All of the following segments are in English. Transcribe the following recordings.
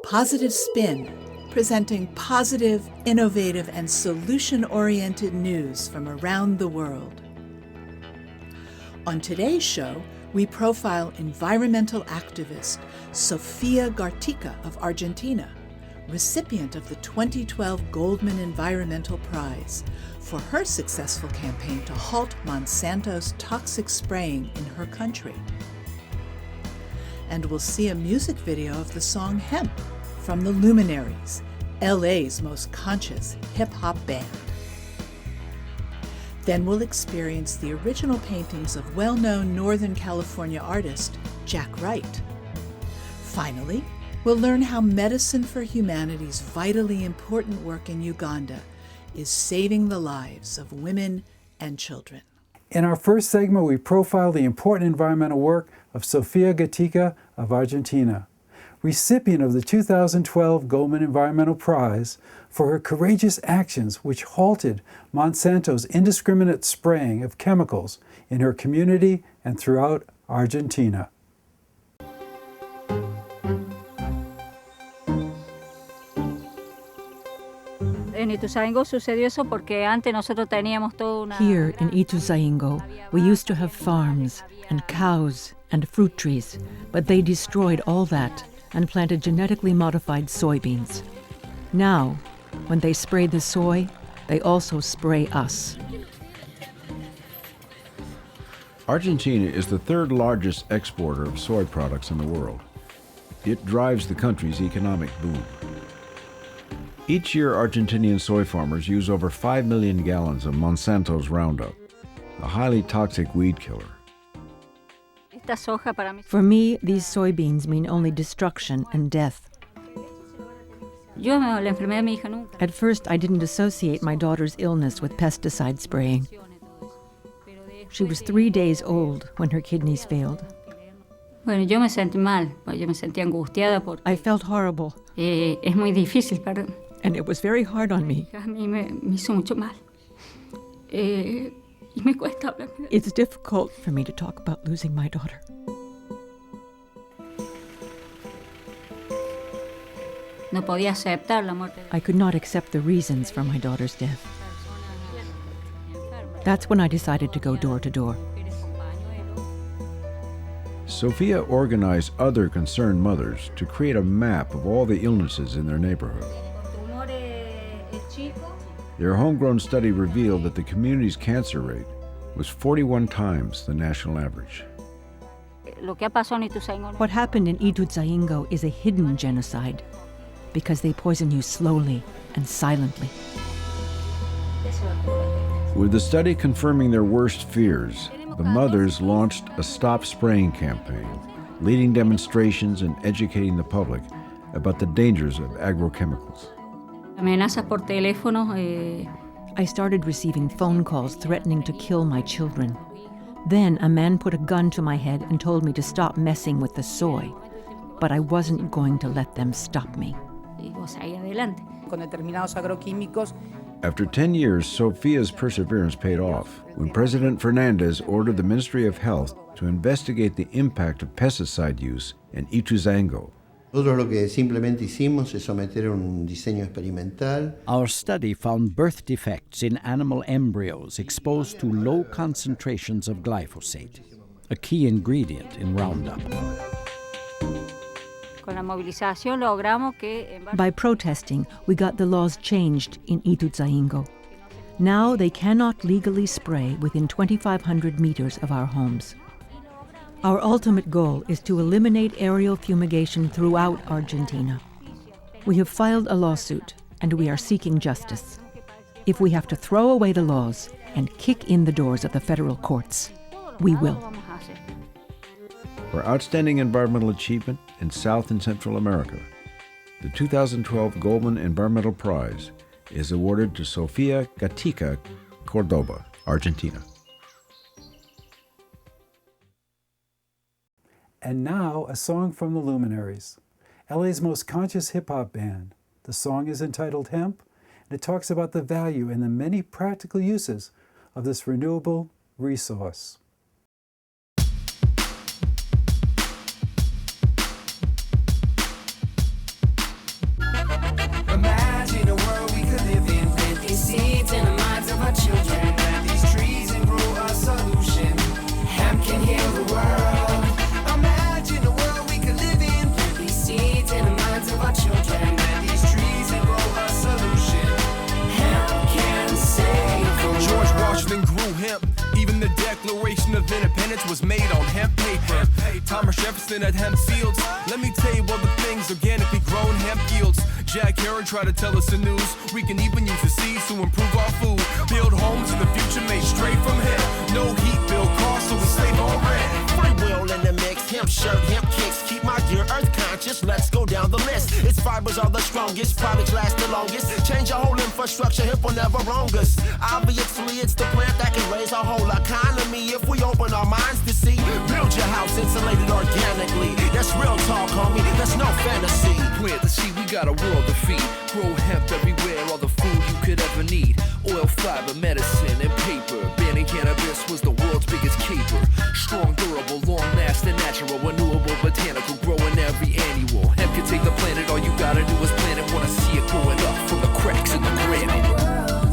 Positive Spin, presenting positive, innovative, and solution-oriented news from around the world. On today's show, we profile environmental activist Sofia Gatica of Argentina, recipient of the 2012 Goldman Environmental Prize, for her successful campaign to halt Monsanto's toxic spraying in her country. And we'll see a music video of the song Hemp from the Luminaries, LA's most conscious hip-hop band. Then we'll experience the original paintings of well-known Northern California artist Jack Wright. Finally, we'll learn how Medicine for Humanity's vitally important work in Uganda is saving the lives of women and children. In our first segment, we profile the important environmental work of Sofia Gatica of Argentina, recipient of the 2012 Goldman Environmental Prize for her courageous actions which halted Monsanto's indiscriminate spraying of chemicals in her community and throughout Argentina. Here in Ituzaingo, we used to have farms and cows and fruit trees, but they destroyed all that and planted genetically modified soybeans. Now, when they spray the soy, they also spray us. Argentina is the third largest exporter of soy products in the world. It drives the country's economic boom. Each year, Argentinian soy farmers use over 5 million gallons of Monsanto's Roundup, a highly toxic weed killer. For me, these soybeans mean only destruction and death. At first, I didn't associate my daughter's illness with pesticide spraying. She was 3 days old when her kidneys failed. I felt horrible. And it was very hard on me. It's difficult for me to talk about losing my daughter. I could not accept the reasons for my daughter's death. That's when I decided to go door to door. Sofia organized other concerned mothers to create a map of all the illnesses in their neighborhood. Their homegrown study revealed that the community's cancer rate was 41 times the national average. What happened in Ituzaingo is a hidden genocide because they poison you slowly and silently. With the study confirming their worst fears, the mothers launched a Stop Spraying campaign, leading demonstrations and educating the public about the dangers of agrochemicals. I started receiving phone calls threatening to kill my children. Then a man put a gun to my head and told me to stop messing with the soy. But I wasn't going to let them stop me. After 10 years, Sofia's perseverance paid off when President Fernandez ordered the Ministry of Health to investigate the impact of pesticide use in Ituzaingo. Our study found birth defects in animal embryos exposed to low concentrations of glyphosate, a key ingredient in Roundup. By protesting, we got the laws changed in Ituzaingo. Now they cannot legally spray within 2,500 meters of our homes. Our ultimate goal is to eliminate aerial fumigation throughout Argentina. We have filed a lawsuit, and we are seeking justice. If we have to throw away the laws and kick in the doors of the federal courts, we will. For outstanding environmental achievement in South and Central America, the 2012 Goldman Environmental Prize is awarded to Sofia Gatica, Cordoba, Argentina. And now, a song from the Luminaries, LA's most conscious hip-hop band. The song is entitled Hemp, and it talks about the value and the many practical uses of this renewable resource. bridge was made on hemp paper. Thomas Jefferson at hemp fields. Let me tell you all the things organically grown hemp yields. Jack Herring tried to tell us the news. We can even use the seeds to improve our food. Build homes in the future made straight from hemp. No heat bill cost, so we save on rent. Free will in the mix, hemp shirt, hemp kicks. Keep my gear earth conscious, let's go down the list. Its fibers are the strongest, products last the longest. Change our whole infrastructure, hemp will never wrong us. Obviously, it's the plant that can raise our whole economy if we open our minds to see. Build your house insulated organically. That's real talk, homie, that's no fantasy. Plant the seed, we got a world to feed. Grow hemp everywhere, all the food you could ever need. Oil, fiber, medicine, and paper. Banning cannabis was the world's biggest caper. Strong, durable, long-lasting, natural, renewable, botanical, growing every annual. Hemp can take the planet, all you gotta do is plant it. Wanna see it growing up from the cracks in the granite.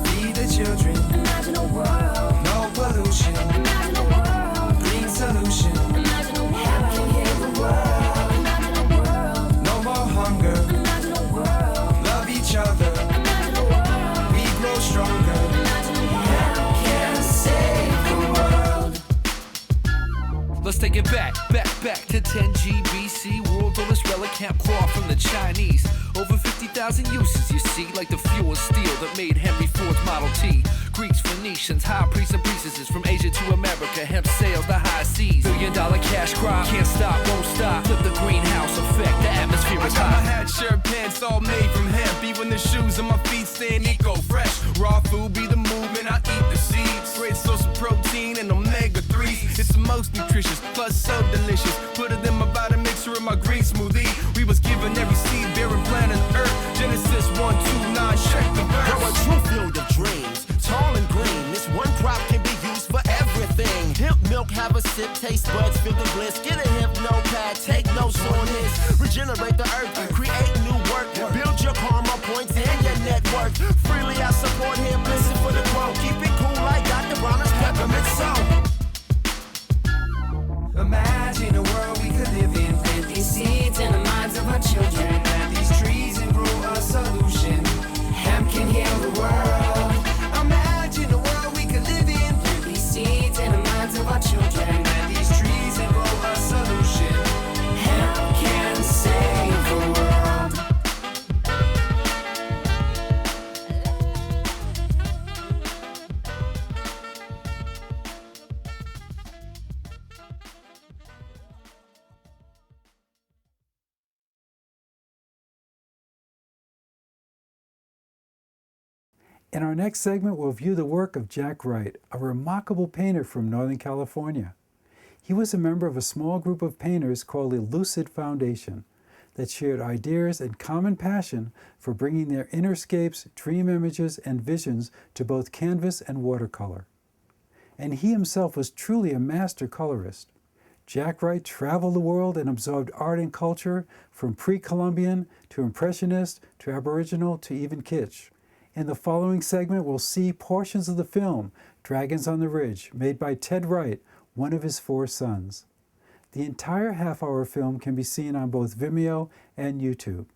Feed the children. Imagine a world. No pollution. Imagine a world. Green solution. Imagine a world. Hemp can heal the world. Imagine a world. No more hunger. Imagine a world. Love each other. Imagine a world. We grow stronger. Imagine a world. Hemp can save the world. Let's take it back to 10G BC. World's oldest relic, hemp cloth from the Chinese. Over 50,000 uses, you see, like the fuel and steel that made Henry Ford's Model T. Greeks, Phoenicians, high priests and priestesses from Asia to America. Hemp sails the high seas. $1 billion cash crop, can't stop, won't stop. Flip the greenhouse effect, the atmosphere I is got my hot. hat, shirt, pants all made from hemp. Even the shoes on my feet stand eco-fresh. Raw food be the movement, I eat the seeds. Great source of protein and omega-3s. It's the most nutritious, plus so delicious. Put it in my vitamin mixer in my green smoothie. We was given every seed bearing plant on earth. Genesis 1:2:9, check the verse. Grow a true field of dreams, tall and green. This one crop can be used for everything. Hemp milk, have a sip, taste buds, feel the bliss. Get a hemp notepad, take notes on this. Regenerate the earth, create new work. Build your karma points and your network. Freely I support him, listen for the quote. Keep it cool like Dr. Bronner's peppermint soap. Imagine a world we could live in. Plant these seeds in the minds of our children. Plant these trees and grow a solution. Hemp can heal the world. Imagine a world we could live in. Plant these seeds in the minds of our children. Plant these trees and grow a solution. Hemp can save the world. In our next segment, we'll view the work of Jack Wright, a remarkable painter from Northern California. He was a member of a small group of painters called the Lucid Foundation that shared ideas and common passion for bringing their innerscapes, dream images, and visions to both canvas and watercolor. And he himself was truly a master colorist. Jack Wright traveled the world and absorbed art and culture from pre-Columbian to Impressionist to Aboriginal to even kitsch. In the following segment, we'll see portions of the film, Dragons on the Ridge, made by Ted Wright, one of his 4 sons. The entire half-hour film can be seen on both Vimeo and YouTube.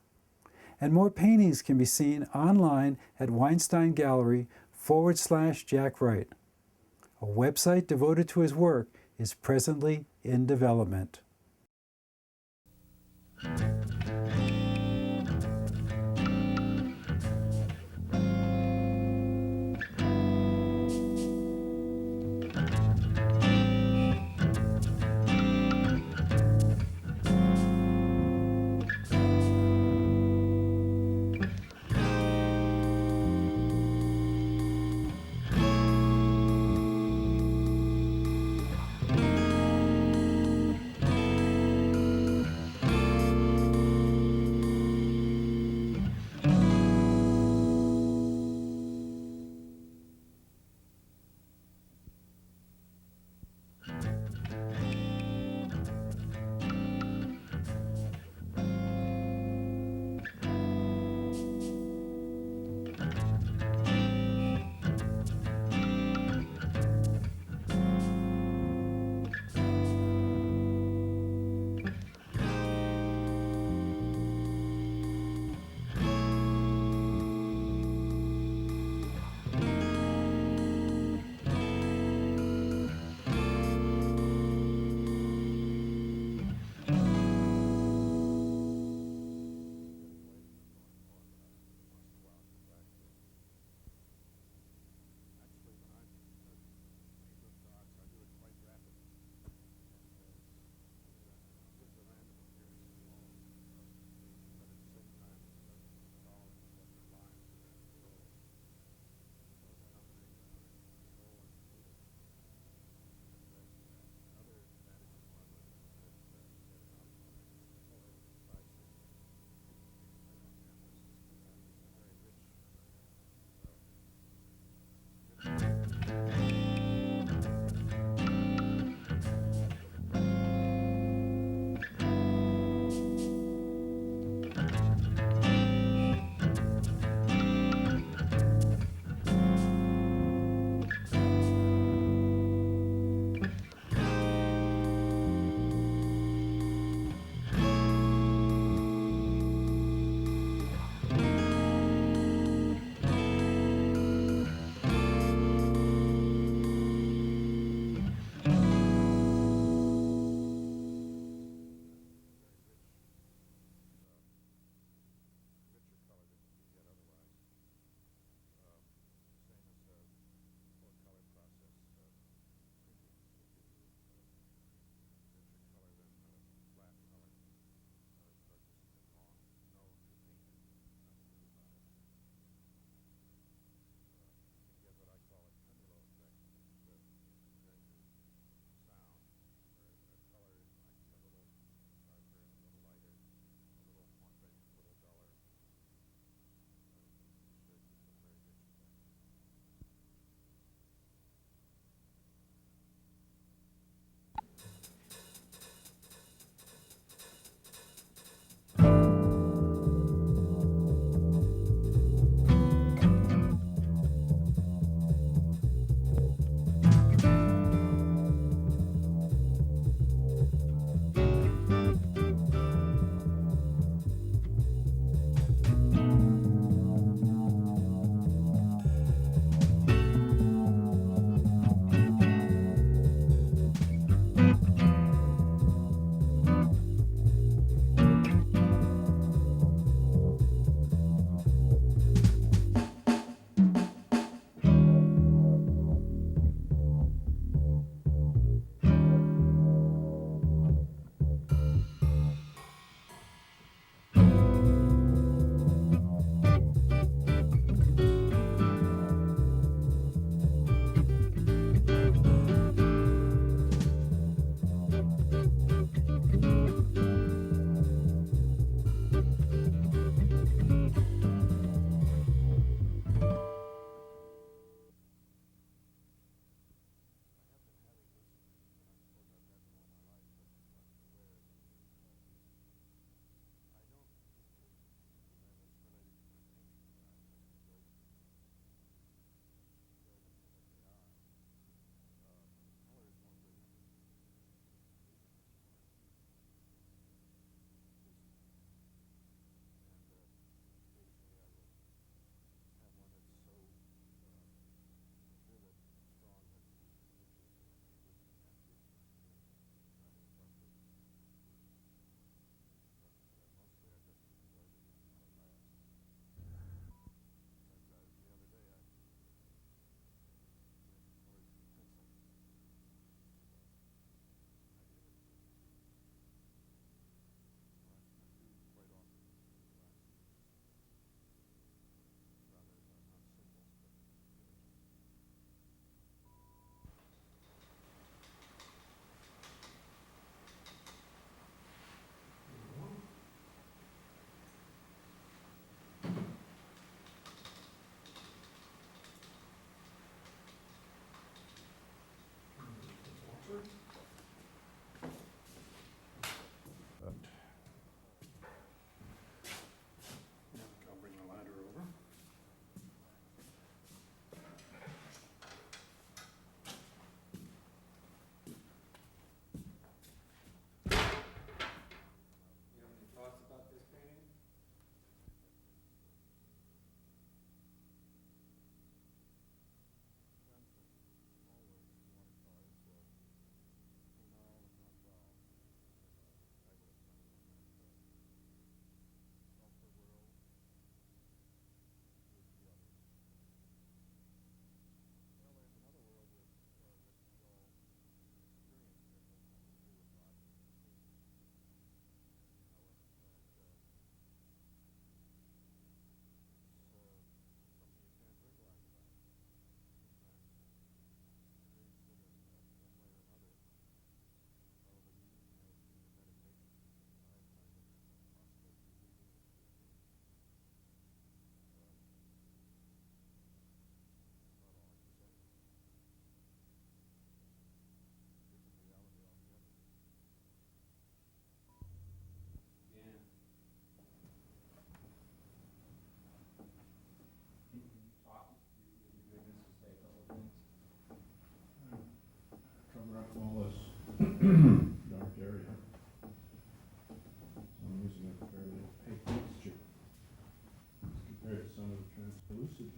And more paintings can be seen online at Weinstein Gallery/Jack Wright. A website devoted to his work is presently in development.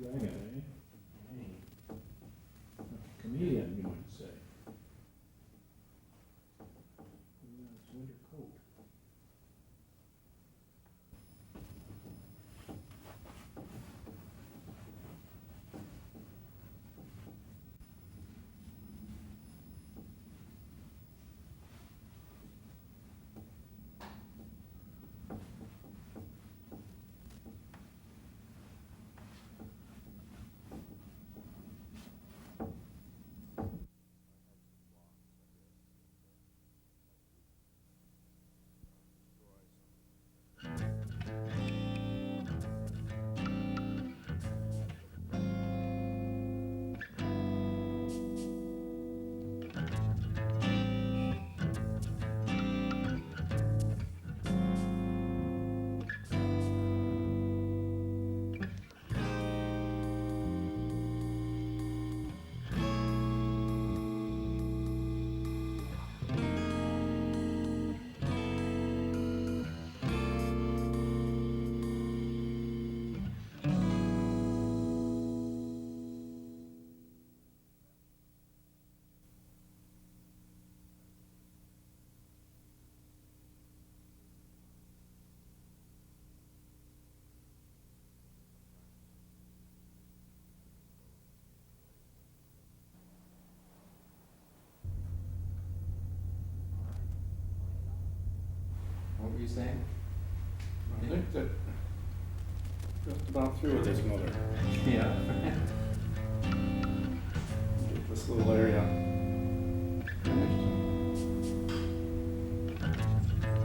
Dragon, eh? Chameleon, you might say. It's winter coat. What were you saying? I think that just about through with this mother. Yeah. Get this little area finished.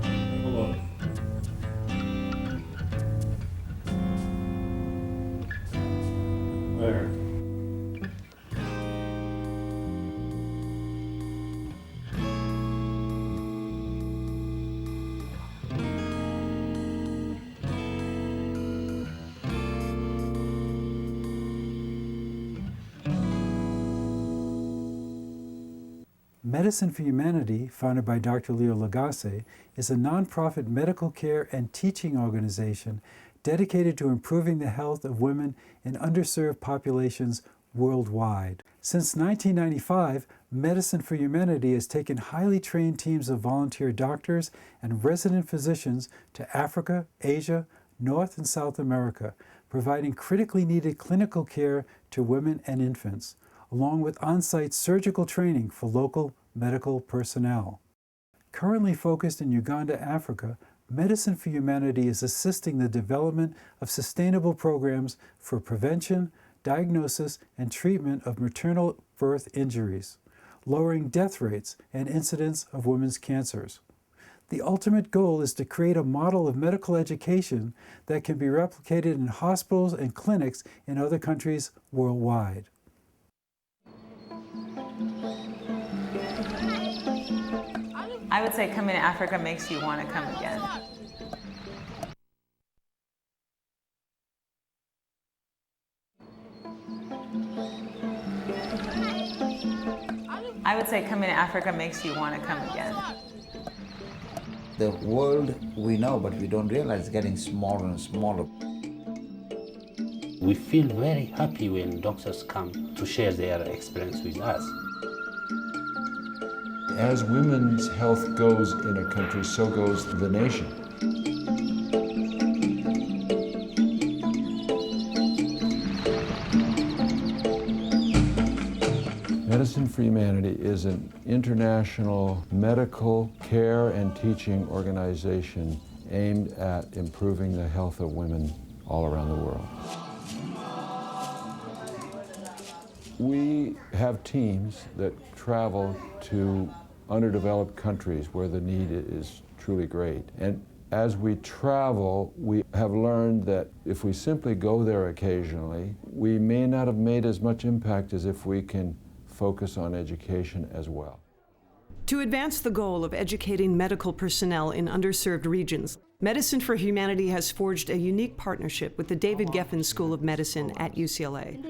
Have a look. There. Medicine for Humanity, founded by Dr. Leo Lagasse, is a nonprofit medical care and teaching organization dedicated to improving the health of women in underserved populations worldwide. Since 1995, Medicine for Humanity has taken highly trained teams of volunteer doctors and resident physicians to Africa, Asia, North and South America, providing critically needed clinical care to women and infants, along with on-site surgical training for local medical personnel. Currently focused in Uganda, Africa, Medicine for Humanity is assisting the development of sustainable programs for prevention, diagnosis, and treatment of maternal birth injuries, lowering death rates and incidence of women's cancers. The ultimate goal is to create a model of medical education that can be replicated in hospitals and clinics in other countries worldwide. I would say coming to Africa makes you want to come again. I would say coming to Africa makes you want to come again. The world we know, but we don't realize, is getting smaller and smaller. We feel very happy when doctors come to share their experience with us. As women's health goes in a country, so goes the nation. Medicine for Humanity is an international medical care and teaching organization aimed at improving the health of women all around the world. We have teams that travel to underdeveloped countries where the need is truly great. And as we travel, we have learned that if we simply go there occasionally, we may not have made as much impact as if we can focus on education as well. To advance the goal of educating medical personnel in underserved regions, Medicine for Humanity has forged a unique partnership with the David Geffen School of Medicine at UCLA.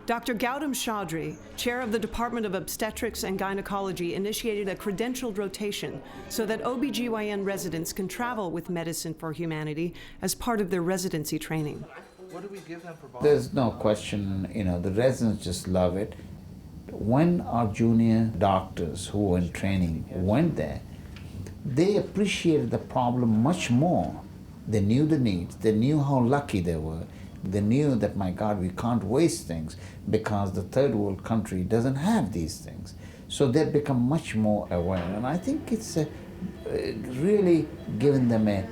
Dr. Gautam Chaudhry, chair of the Department of Obstetrics and Gynecology, initiated a credentialed rotation so that OBGYN residents can travel with Medicine for Humanity as part of their residency training. What do we give them for bottles? There's no question, the residents just love it. When our junior doctors who were in training went there, they appreciated the problem much more. They knew the needs, they knew how lucky they were. They knew that, my God, we can't waste things because the third world country doesn't have these things. So they've become much more aware. And I think it's really given them a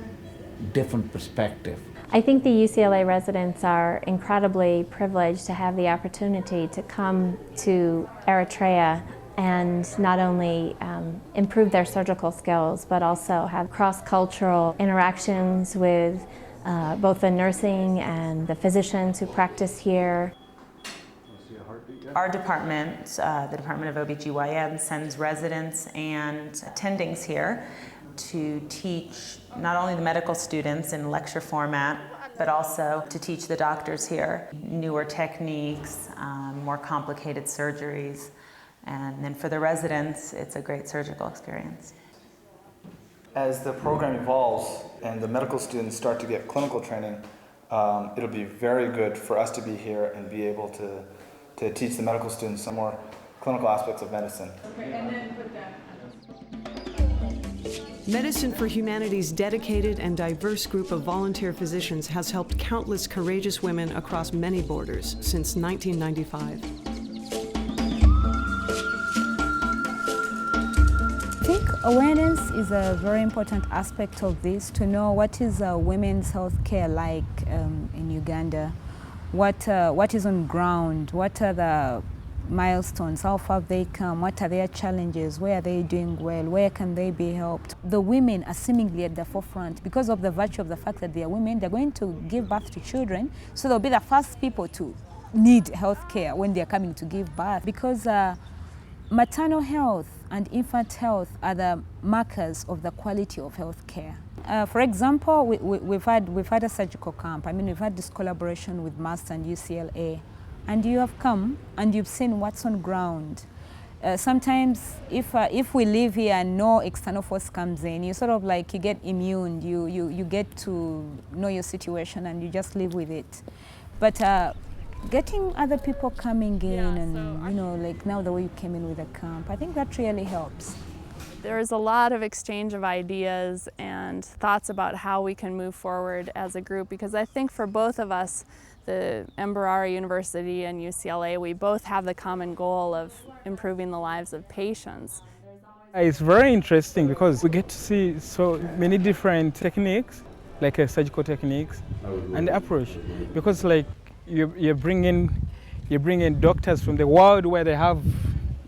different perspective. I think the UCLA residents are incredibly privileged to have the opportunity to come to Eritrea and not only improve their surgical skills, but also have cross-cultural interactions with both the nursing and the physicians who practice here. Our department, the Department of OBGYN, sends residents and attendings here to teach not only the medical students in lecture format, but also to teach the doctors here newer techniques, more complicated surgeries. And then for the residents, it's a great surgical experience. As the program evolves and the medical students start to get clinical training, it'll be very good for us to be here and be able to teach the medical students some more clinical aspects of medicine. Okay, and then put that. Medicine for Humanity's dedicated and diverse group of volunteer physicians has helped countless courageous women across many borders since 1995. I think awareness is a very important aspect of this, to know what is women's health care like in Uganda, what is on ground, what are the milestones, how far have they come, what are their challenges, where are they doing well, where can they be helped. The women are seemingly at the forefront because of the virtue of the fact that they are women. They're going to give birth to children, so they'll be the first people to need health care when they're coming to give birth, because maternal health and infant health are the markers of the quality of health care. For example, we've had a surgical camp. I mean, we've had this collaboration with MAST and UCLA. And you have come and you've seen what's on ground. Sometimes if we live here and no external force comes in, you sort of like, you get immune, you get to know your situation and you just live with it. But getting other people coming in and, like now the way you came in with a camp, I think that really helps. There's a lot of exchange of ideas and thoughts about how we can move forward as a group, because I think for both of us, the Mbarara University and UCLA, we both have the common goal of improving the lives of patients. It's very interesting because we get to see so many different techniques, like surgical techniques and approach, because like you're bringing doctors from the world where they have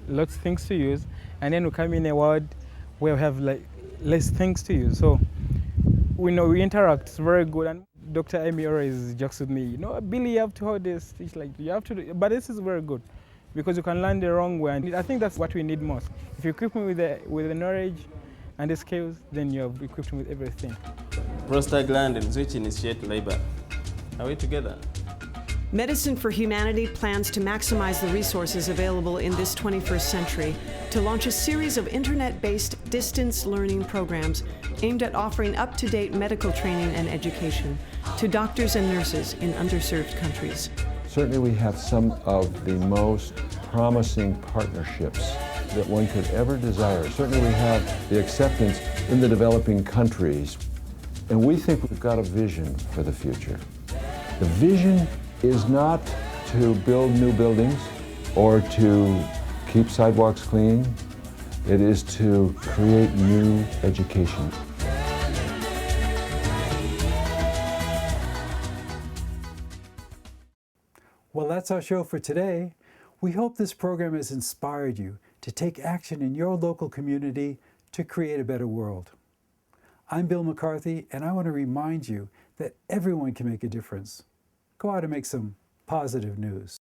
lots of things to use, and then we come in a world where we have like less things to use. So we interact. It's very good. And Dr. Amy always jokes with me, Billy, you have to hold this. It's like, you have to do it. But this is very good because you can learn the wrong way. And I think that's what we need most. If you equip me with the knowledge and the skills, then you have equipped me with everything. Prostaglandins, which initiate labor. Are we together? Medicine for Humanity plans to maximize the resources available in this 21st century to launch a series of internet-based distance learning programs aimed at offering up-to-date medical training and education to doctors and nurses in underserved countries. Certainly we have some of the most promising partnerships that one could ever desire. Certainly we have the acceptance in the developing countries, and we think we've got a vision for the future. The vision is not to build new buildings or to keep sidewalks clean. It is to create new education. Well, that's our show for today. We hope this program has inspired you to take action in your local community to create a better world. I'm Bill McCarthy, and I want to remind you that everyone can make a difference. Go out and make some positive news.